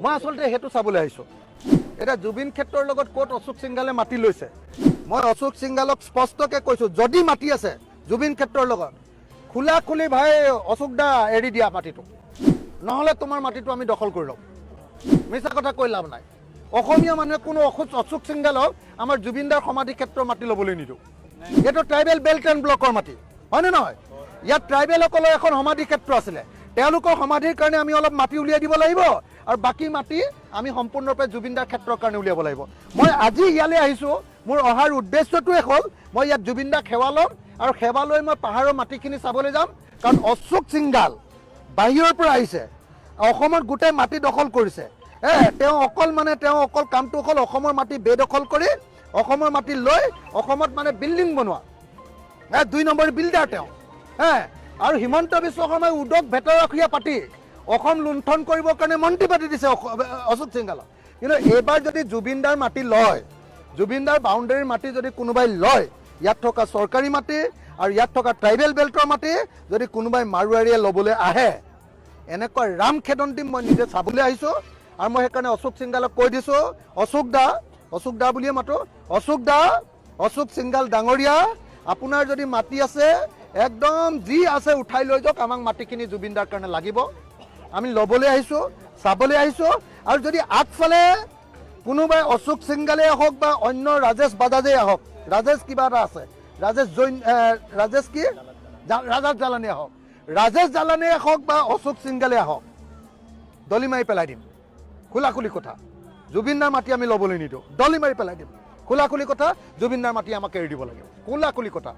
মই আচলতে সেইটো চাবলৈ আহিছোঁ এতিয়া জুবিন ক্ষেত্ৰৰ লগত ক'ত অশোক সিংঘালে মাটি লৈছে মই অশোক সিংঘালক স্পষ্টকৈ কৈছোঁ যদি মাটি আছে জুবিন ক্ষেত্ৰৰ লগত খোলা খুলি ভাই অশোক দা এৰি দিয়া মাটিটো নহ'লে তোমাৰ মাটিটো আমি দখল কৰি ল'ম মিছা কথা কৈ লাভ নাই অসমীয়া মানুহে কোনো অশোক সিংঘালক আমাৰ জুবিন দাৰ সমাধি ক্ষেত্ৰৰ মাটি ল'বলৈ নিদিওঁ এইটো ট্ৰাইবেল বেল্ট এণ্ড ব্লকৰ মাটি হয়নে নহয় ইয়াত ট্ৰাইবেলসকলৰ এখন সমাধি ক্ষেত্ৰ আছিলে তেওঁলোকৰ সমাধিৰ কাৰণে আমি অলপ মাটি উলিয়াই দিব লাগিব আৰু বাকী মাটি আমি সম্পূৰ্ণৰূপে জুবিন দাৰ ক্ষেত্ৰৰ কাৰণে উলিয়াব লাগিব মই আজি ইয়ালৈ আহিছোঁ মোৰ অহাৰ উদ্দেশ্যটোৱে হ'ল মই ইয়াত জুবিন দাক সেৱা ল'ম আৰু সেৱা লৈ মই পাহাৰৰ মাটিখিনি চাবলৈ যাম কাৰণ অশোক সিংঘাল বাহিৰৰ পৰা আহিছে অসমত গোটেই মাটি দখল কৰিছে তেওঁ অকল কামটো হ'ল অসমৰ মাটি বেদখল কৰি অসমৰ মাটি লৈ অসমত মানে বিল্ডিং বনোৱা 2 নম্বৰ বিল্ডাৰ তেওঁ আৰু হিমন্ত বিশ্ব শৰ্মাই উদক ভেটৰখীয়া পাতি অসম লুণ্ঠন কৰিবৰ কাৰণে মন্ত্ৰী পাতি দিছে অশোক সিংঘালক কিন্তু এইবাৰ যদি জুবিনদাৰ মাটি লয় জুবিনদাৰ বাউণ্ডেৰীৰ মাটি যদি কোনোবাই লয় ইয়াত থকা চৰকাৰী মাটি আৰু ইয়াত থকা ট্ৰাইবেল বেল্টৰ মাটি যদি কোনোবাই মাৰোৱাৰীয়ে ল'বলৈ আহে এনেকুৱা ৰাম খেদন দিম মই নিজে চাবলৈ আহিছোঁ আৰু মই সেইকাৰণে অশোক সিংঘালক কৈ দিছোঁ অশোক দা বুলিয়ে মাতো অশোক সিংঘাল ডাঙৰীয়া আপোনাৰ যদি মাটি আছে একদম যি আছে উঠাই লৈ যাওক আমাক মাটিখিনি জুবিনদাৰ কাৰণে লাগিব আমি ল'বলৈ আহিছোঁ চাবলৈ আহিছোঁ আৰু যদি আগফালে কোনোবাই অশোক সিংঘালেই হওক বা অন্য ৰাজেশ বাজাজেই আহক ৰাজেশ কিবা এটা আছে ৰাজেশ জালানিয়ে হওক ৰাজেশ জালানিয়ে হওক বা অশোক সিংঘালে আহক দলি মাৰি পেলাই দিম খোলাখুলি কথা জুবিনদাৰ মাটি আমি ল'বলৈ নিদিওঁ দলি মাৰি পেলাই দিম খোলাখুলি কথা জুবিনদাৰ মাটি আমাক এৰি দিব লাগিব খোলাখুলি কথা